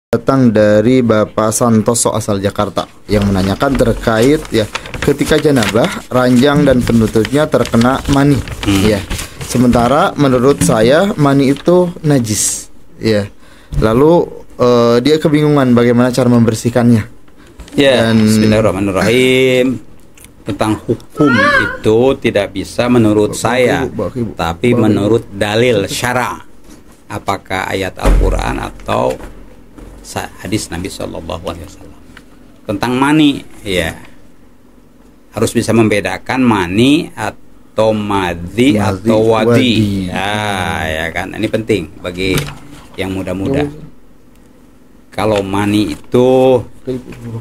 Datang dari Bapak Santoso asal Jakarta yang menanyakan terkait ya ketika janabah ranjang dan penutupnya terkena mani ya. Sementara menurut saya mani itu najis ya. Lalu dia kebingungan bagaimana cara membersihkannya. Ya, bismillahirrahmanirrahim. Tentang hukum itu tidak bisa menurut saya, tapi menurut dalil syara. Apakah ayat Al-Quran atau hadis Nabi SAW tentang mani, ya harus bisa membedakan mani atau madhi atau wadi. Ya kan, ini penting bagi yang muda-muda. Kalau mani itu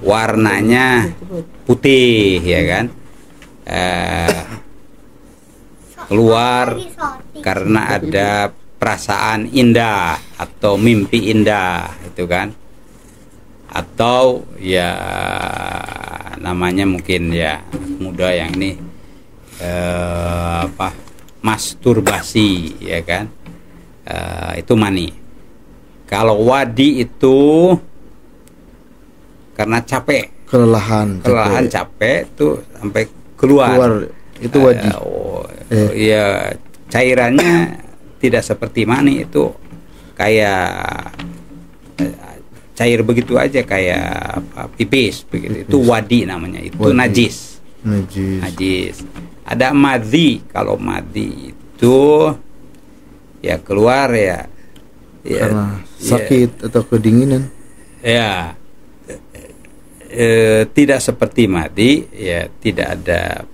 warnanya putih, ya kan, keluar karena ada perasaan indah atau mimpi indah, itu kan, atau ya namanya mungkin ya muda yang ini masturbasi, ya kan, itu mani. Kalau wadi itu karena capek, kelelahan capek tuh sampai keluar itu wadi. Ya cairannya tidak seperti mani, itu kayak cair begitu aja, kayak pipis begitu. Itu wadi namanya, itu wadi. Najis. Ada madhi. Kalau madhi itu ya keluar ya karena sakit atau kedinginan. Ya. Tidak seperti madhi, ya tidak ada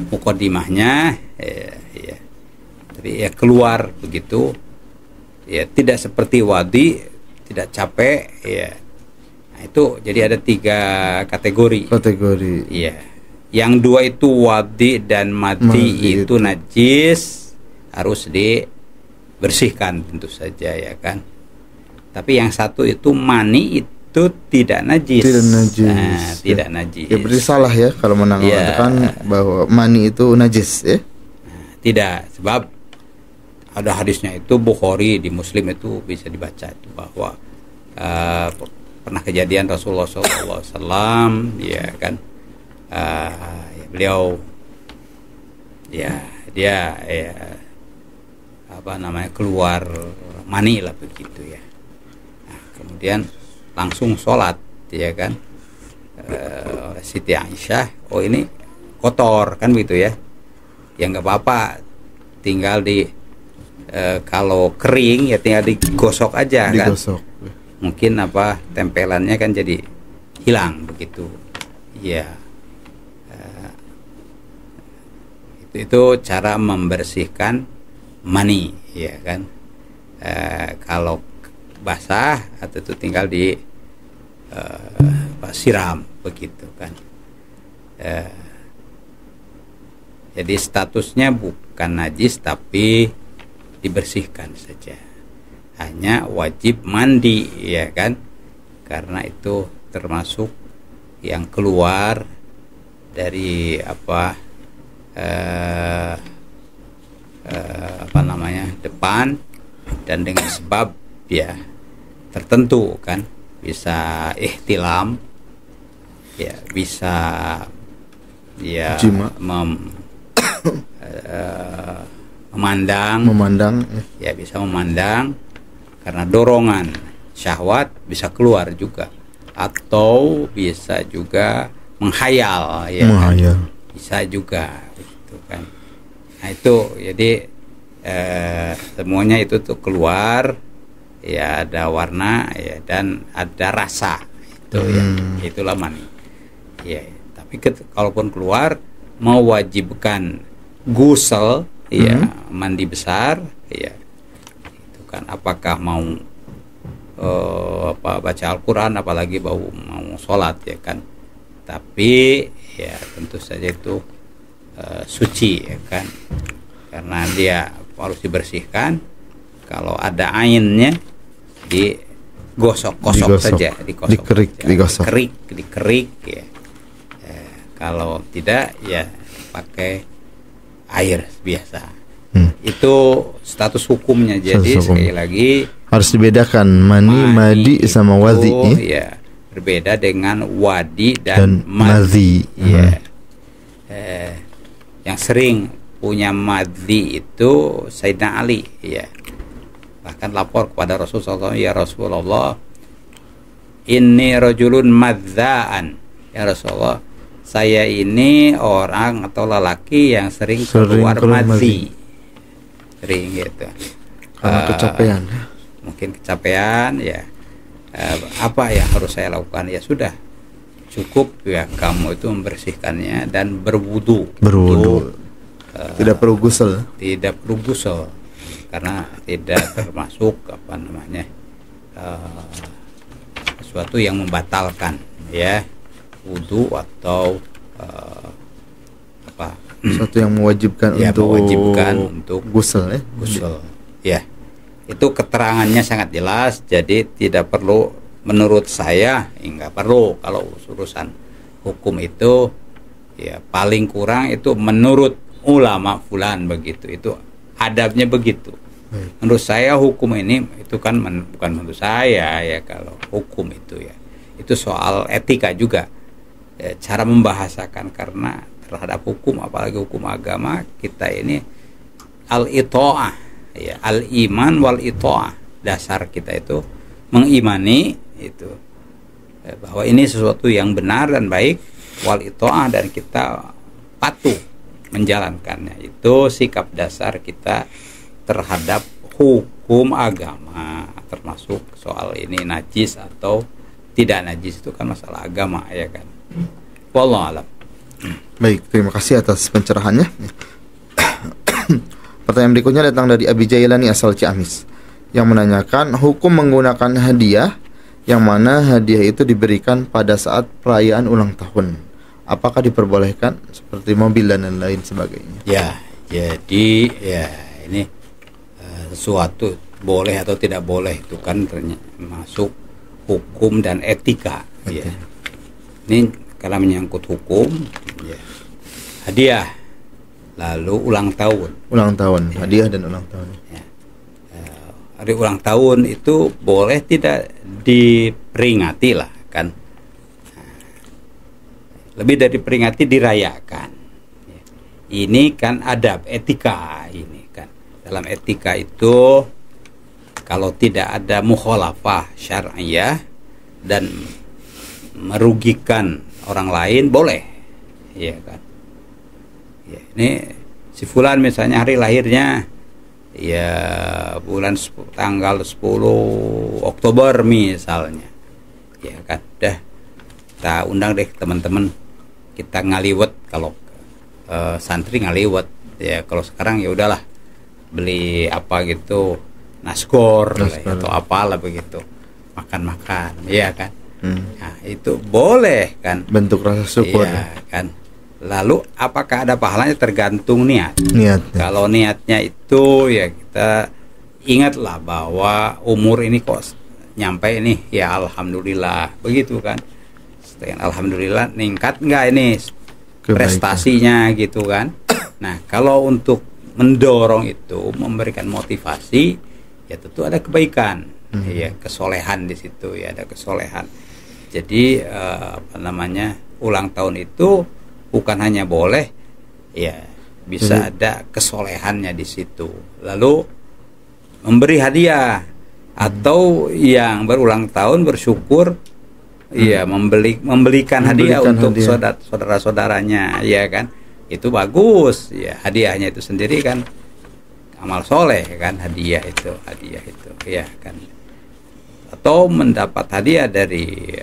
mukodimahnya, ya. Tapi ya keluar begitu, ya tidak seperti wadi, tidak capek, ya. Nah, itu jadi ada 3 kategori. Iya. Yang 2 itu wadi dan madhi itu najis, harus dibersihkan tentu saja, ya kan. Tapi yang 1 itu mani itu tidak najis. Tidak najis. Ya berarti salah ya kalau mengatakan bahwa mani itu najis, ya. Tidak, sebab ada hadisnya itu Bukhari, di Muslim itu bisa dibaca itu bahwa pernah kejadian Rasulullah SAW, ya kan, beliau dia keluar mani lah begitu ya. Nah, kemudian langsung sholat, ya kan, Siti Aisyah, oh ini kotor kan begitu ya, ya nggak apa-apa, tinggal kalau kering ya tinggal digosok aja kan, mungkin tempelannya kan jadi hilang begitu, ya. Itu cara membersihkan mani, ya kan. Kalau basah atau itu tinggal siram begitu kan. Jadi statusnya bukan najis tapi dibersihkan saja. Hanya wajib mandi, ya kan, karena itu termasuk yang keluar dari depan, dan dengan sebab ya tertentu kan, bisa ihtilam, ya bisa ya memandang, ya bisa memandang karena dorongan syahwat, bisa keluar juga, atau bisa juga menghayal, ya kan? Bisa juga gitu kan. Nah itu jadi semuanya itu tuh keluar, ya ada warna, ya, dan ada rasa, itu ya, itulah mani, ya. Tapi kalaupun keluar mewajibkan gusel, ya, mandi besar, ya, itu kan, apakah mau baca Al-Quran, apalagi mau sholat, ya kan. Tapi ya tentu saja itu suci, ya kan, karena dia harus dibersihkan. Kalau ada ainnya digosok saja, dikerik, ya. Kalau tidak ya pakai air biasa. itu status hukumnya. Jadi Status hukum. sekali lagi Harus dibedakan mani, madi sama wadhi ya. Ya, berbeda dengan wadi dan madhi. Ya. Yang sering punya madhi itu Sayyidina Ali, ya. Bahkan lapor kepada Rasulullah, ya Rasulullah, inni rajulun madzaan. Ya Rasulullah, saya ini orang atau lelaki yang sering keluar madhi. Sering gitu. Karena kecapean. Mungkin kecapean, ya. Apa yang harus saya lakukan? Ya sudah, cukup ya kamu itu membersihkannya dan berwudu. Tidak perlu gusel. Tidak perlu gusel karena tidak termasuk apa namanya sesuatu yang membatalkan ya wudu atau apa sesuatu yang mewajibkan ya, untuk gusel ya. Gusel. Ya. Itu keterangannya sangat jelas, jadi tidak perlu, menurut saya enggak perlu. Kalau urusan hukum itu ya paling kurang itu menurut ulama fulan begitu, itu adabnya begitu. Menurut saya hukum ini itu kan bukan menurut saya ya, kalau hukum itu ya itu soal etika juga ya, cara membahasakan, karena terhadap hukum apalagi hukum agama kita ini al-ito'ah ya, al-iman wal ito'ah, dasar kita itu mengimani itu ya, bahwa ini sesuatu yang benar dan baik, wal ito'ah, dan kita patuh menjalankannya. Itu sikap dasar kita terhadap hukum agama, termasuk soal ini najis atau tidak najis, itu kan masalah agama ya kan. Wallahu a'lam. Baik, terima kasih atas pencerahannya. Pertanyaan berikutnya datang dari Abi Jailani asal Ciamis yang menanyakan hukum menggunakan hadiah yang mana hadiah itu diberikan pada saat perayaan ulang tahun. Apakah diperbolehkan seperti mobil dan lain sebagainya? Ya, jadi ya ini sesuatu boleh atau tidak boleh itu kan termasuk hukum dan etika. Ya. Ini kalau menyangkut hukum, ya, hadiah, lalu ulang tahun. Ya. Hadiah dan ulang tahun. Ya. Hari ulang tahun itu boleh tidak diperingati lah kan. Lebih dari peringati, dirayakan. Ya. Ini kan adab etika ini kan. Dalam etika itu kalau tidak ada mukhalafah syar'iyah dan merugikan orang lain boleh, ya kan. Ya, ini si fulan misalnya hari lahirnya ya bulan tanggal 10 Oktober misalnya, ya kan, dah kita undang deh teman-teman, kita ngaliwet. Kalau santri ngaliwet ya, kalau sekarang ya udahlah beli apa gitu naskor atau apalah begitu, makan-makan ya kan. Nah, itu boleh kan, bentuk rasa syukur ya kan. Lalu apakah ada pahalanya? Tergantung niat. Kalau niatnya itu ya kita ingatlah bahwa umur ini kok nyampe ini ya alhamdulillah begitu kan. Alhamdulillah, ningkat enggak ini prestasinya gitu kan. Nah, kalau untuk mendorong itu, memberikan motivasi, ya tentu ada kebaikan, ya kesolehan di situ ya, ada kesolehan. Jadi apa namanya, ulang tahun itu bukan hanya boleh, ya bisa ada kesolehannya di situ. Lalu memberi hadiah atau yang berulang tahun bersyukur, ya membelikan hadiah untuk saudara-saudaranya, ya kan. Itu bagus, ya hadiahnya itu sendiri kan amal soleh kan, hadiah itu ya kan. Atau mendapat hadiah dari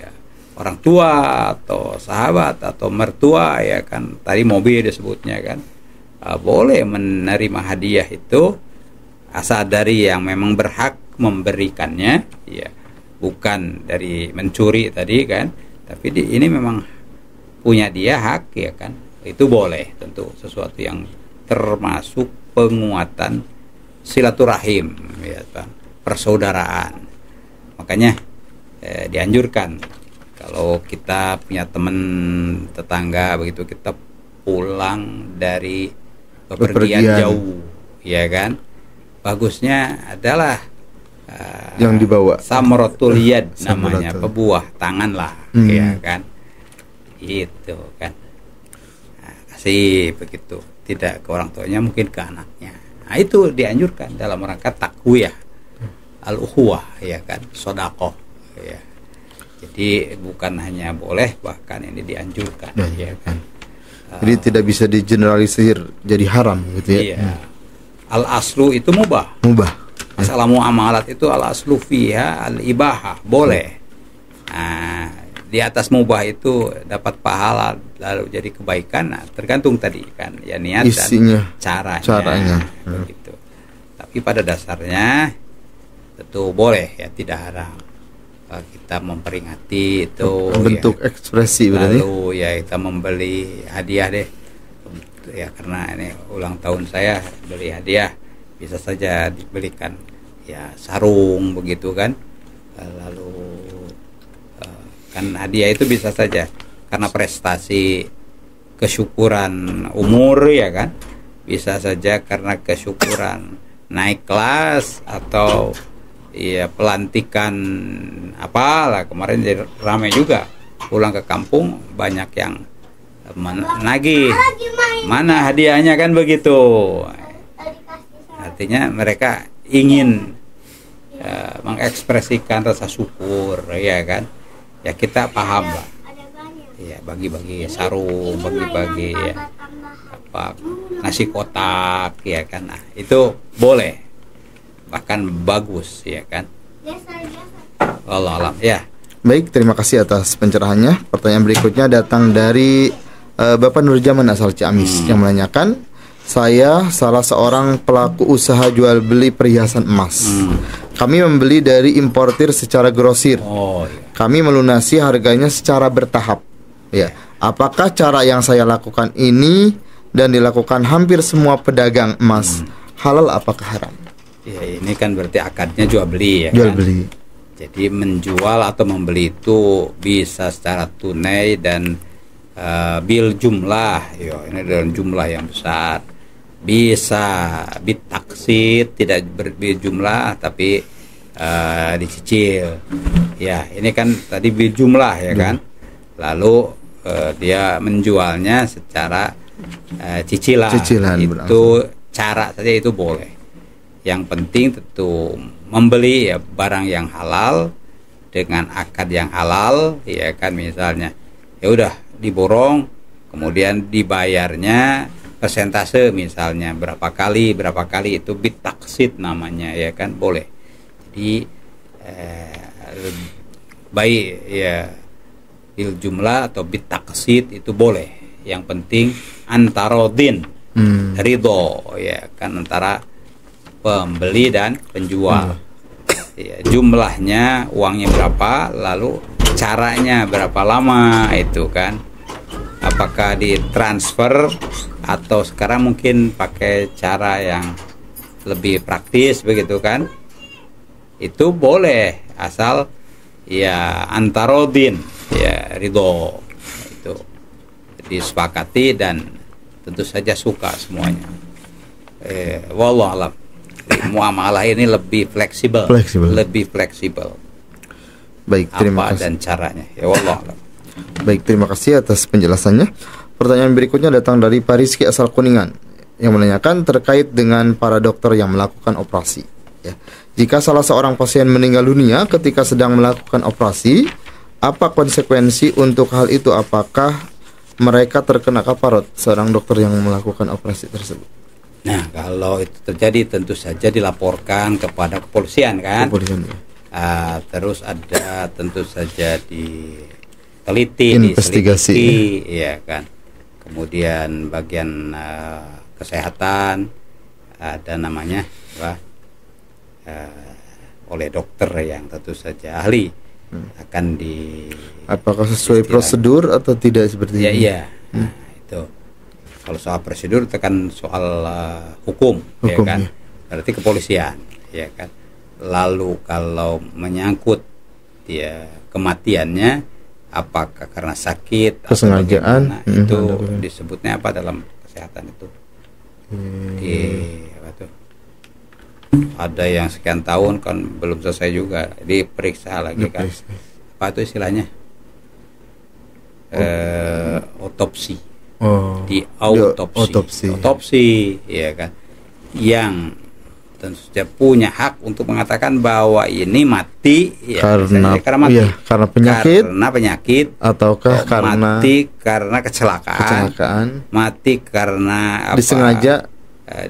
orang tua atau sahabat atau mertua ya kan, tadi mobil disebutnya kan, boleh menerima hadiah itu asal dari yang memang berhak memberikannya, ya bukan dari mencuri tadi kan, tapi ini memang punya dia hak ya kan, itu boleh. Tentu sesuatu yang termasuk penguatan silaturahim ya kan, persaudaraan. Makanya dianjurkan kalau kita punya teman tetangga begitu, kita pulang dari bepergian jauh ya kan. Bagusnya adalah yang dibawa samratul yad namanya, pebuah tangan lah, ya kan. Itu kan. Nah, kasih begitu, tidak ke orang tuanya, mungkin ke anaknya. Nah, itu dianjurkan dalam rangka takwiyah al-ukhuwah, ya kan, sedekah, ya. Jadi bukan hanya boleh, bahkan ini dianjurkan, ya kan. Jadi tidak bisa digeneralisir jadi haram gitu ya. Iya. Al-aslu itu mubah. Asal muamalat itu al-aslu fiha al-ibahah, boleh. Nah, di atas mubah itu dapat pahala lalu jadi kebaikan. Nah, tergantung tadi kan ya niat isinya, dan caranya. Begitu. Tapi pada dasarnya tentu boleh ya, tidak haram. Kita memperingati itu bentuk ya, ekspresi berarti. Lalu ya kita membeli hadiah deh. Ya karena ini ulang tahun saya, beli hadiah, bisa saja dibelikan ya sarung begitu kan. Lalu kan hadiah itu bisa saja karena prestasi kesyukuran umur, ya kan. Bisa saja karena kesyukuran naik kelas atau ya pelantikan apalah. Kemarin jadi ramai juga, pulang ke kampung banyak yang menagih mana hadiahnya kan begitu. Artinya mereka ingin mengekspresikan rasa syukur, ya kan. Ya kita paham lah. Ya bagi-bagi sarung, bagi-bagi ya, apa nasi kotak, ya kan. Nah, itu boleh. Bahkan bagus, ya kan. Allah alam, ya. Baik, terima kasih atas pencerahannya. Pertanyaan berikutnya datang dari Bapak Nurjaman asal Ciamis yang menanyakan, saya salah seorang pelaku usaha jual beli perhiasan emas. Kami membeli dari importir secara grosir. Kami melunasi harganya secara bertahap. Ya, apakah cara yang saya lakukan ini dan dilakukan hampir semua pedagang emas halal apakah haram? Ya, ini kan berarti akadnya jual beli, ya jual kan? Beli. Jadi menjual atau membeli itu bisa secara tunai dan bil jumlah, ya, ini dalam jumlah yang besar. Bisa bitaksid, tidak bil jumlah tapi dicicil. Ya, ini kan tadi bil jumlah, ya kan. Lalu dia menjualnya secara cicilan itu cara saja itu boleh. Yang penting tentu membeli ya barang yang halal dengan akad yang halal, ya kan. Misalnya ya udah diborong, kemudian dibayarnya persentase, misalnya berapa kali itu bitaksid namanya, ya kan, boleh. Jadi baik ya bil jumlah atau bitaksid itu boleh. Yang penting antarodin, ridho, ya kan, antara pembeli dan penjual. Ya, jumlahnya uangnya berapa, lalu caranya berapa lama itu kan. Apakah ditransfer atau sekarang mungkin pakai cara yang lebih praktis begitu kan. Itu boleh asal ya antarodin, ya ridho, itu disepakati dan tentu saja suka semuanya. Wallahualam. Muamalah ini lebih fleksibel. Lebih fleksibel. Baik, terima kasih. Dan caranya. Ya wallahualam. Baik, terima kasih atas penjelasannya. Pertanyaan berikutnya datang dari Pak Rizky asal Kuningan yang menanyakan terkait dengan para dokter yang melakukan operasi. Ya. Jika salah seorang pasien meninggal dunia ketika sedang melakukan operasi, apa konsekuensi untuk hal itu? Apakah mereka terkena kafarat, seorang dokter yang melakukan operasi tersebut? Nah, kalau itu terjadi tentu saja dilaporkan kepada kepolisian kan. Kepolisian, ya. Terus ada tentu saja diteliti, investigasi, ya kan. Kemudian bagian kesehatan ada namanya oleh dokter yang tentu saja ahli akan di. Apakah sesuai prosedur atau tidak seperti ini? Iya. Nah, itu. Kalau soal prosedur itu kan soal hukum, ya kan. Berarti kepolisian, ya kan. Lalu kalau menyangkut ya kematiannya, apakah karena sakit kesengajaan atau itu disebutnya apa dalam kesehatan itu? Apa tuh? Ada yang sekian tahun kan belum selesai juga, diperiksa lagi kan. Apa itu istilahnya? Otopsi. Di autopsi, ya kan. Yang tentu saja punya hak untuk mengatakan bahwa ini mati ya, karena mati. Iya, karena penyakit ataukah karena mati karena kecelakaan, mati karena apa,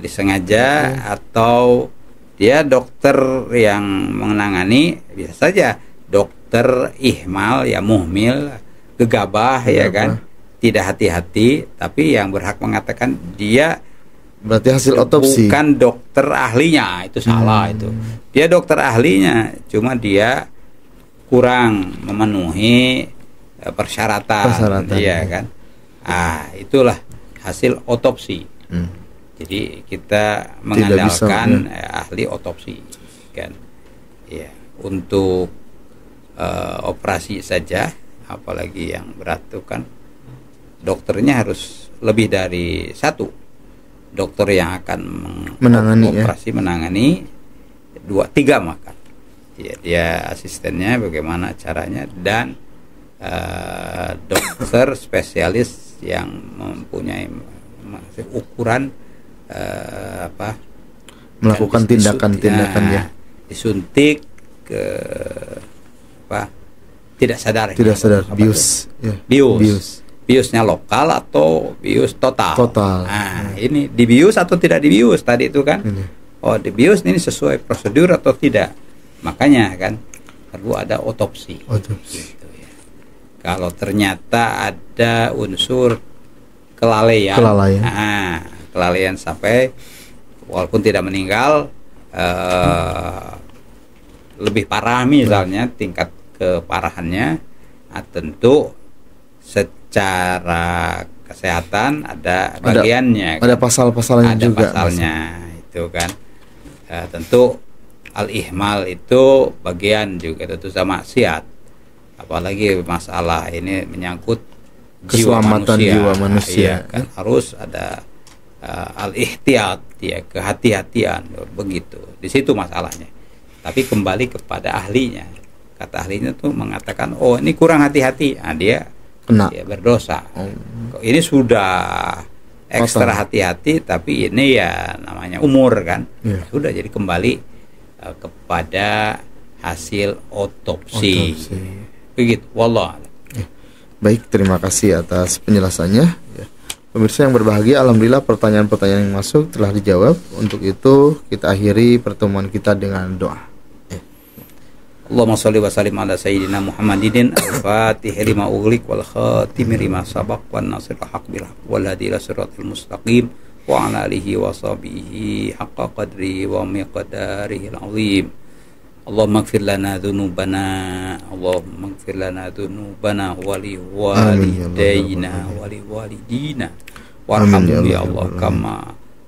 disengaja atau dia dokter yang menangani bisa saja dokter ihmal ya, muhmil, gegabah ya kan, tidak hati-hati, tapi yang berhak mengatakan dia berarti hasil otopsi, bukan dokter ahlinya, itu salah. Itu dia dokter ahlinya, cuma dia kurang memenuhi persyaratan, iya kan. Itulah hasil otopsi. Jadi kita mengandalkan ahli otopsi kan, ya, untuk operasi saja, apalagi yang berat itu kan dokternya harus lebih dari satu. Dokter yang akan menangani operasi, menangani 2-3 maka dia asistennya bagaimana caranya, dan dokter spesialis yang mempunyai ukuran melakukan tindakan-tindakan ya, disuntik ke tidak sadar biusnya lokal atau bius total. Nah, ini dibius atau tidak dibius tadi itu kan. Dibius ini sesuai prosedur atau tidak. Makanya kan perlu ada otopsi. Gitu, ya. Kalau ternyata ada unsur kelalaian. Kelalaian sampai walaupun tidak meninggal, lebih parah misalnya tingkat keparahannya, tentu secara kesehatan ada bagiannya, ada pasal-pasalnya juga, pasalnya itu kan. Tentu al-ihmal itu bagian juga, tentu sama maksiat, apalagi masalah ini menyangkut keselamatan jiwa manusia, kan harus ada al-ihtiyat ya, kehati-hatian begitu. Di situ masalahnya. Tapi kembali kepada ahlinya. Kata ahlinya tuh mengatakan, ini kurang hati-hati, dia dia berdosa. Ini sudah ekstra hati-hati, tapi ini ya namanya umur kan. Sudah, jadi kembali kepada hasil otopsi. Begitu. Wallah. Baik, terima kasih atas penjelasannya. Pemirsa yang berbahagia, alhamdulillah pertanyaan-pertanyaan yang masuk telah dijawab. Untuk itu kita akhiri pertemuan kita dengan doa. Allahumma sholli wa sallim ala sayyidina Muhammadin al-fatih lima ughliq wal khatim lima sabaq wan nasir haq bil haq wal hadi ila siratal mustaqim wa ala alihi wa sahbihi haqqa qadri wa miqdarihi al-azim. Allahumma ighfir lana dhunubana, Allahumma ighfir lana dhunubana wa li walidayna wa li walidina warhamhum ya Allah kama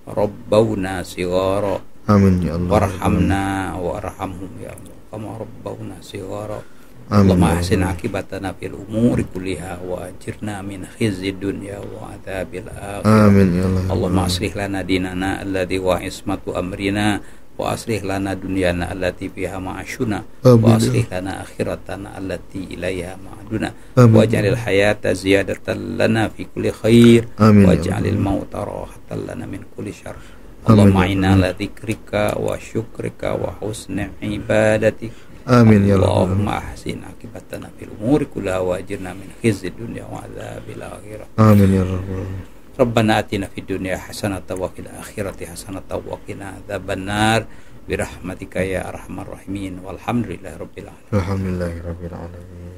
rabbawna shighara. Amin ya Allah. Warhamna warhamhum ya Allah kama rabbawna shighara. Allahumma ahsin akibatana fil umuri kulliha wa ajirna min khizyid dunya wa adzabil akhirah. Amin ya Allah. Allahumma aslih lana dinana alladhi wa ismatu amrina wa aslih lana dunyana allati fiha ma'ashuna wa aslih lana akhiratana allati ilaiha ma'aduna waj'alil hayata ziyadatan lana fi kulli khair waj'alil mauta rahatan lana min kulli syarr. Allahumma inna ala dzikrika wa syukrika wa husni ibadatik. Amin ya Allah. Allahumma ahsin akibatana fil umuri kullaha wa ajirna min khizyid dunya wa adzabil akhirah. Amin ya Rabbal. Rabbana atina fid dunya hasanatan wa fil akhirati hasanatan wa qina adzabannar bi rahmatika ya arhamar rahimin walhamdulillahi rabbil alamin. Alhamdulillahirabbil alamin.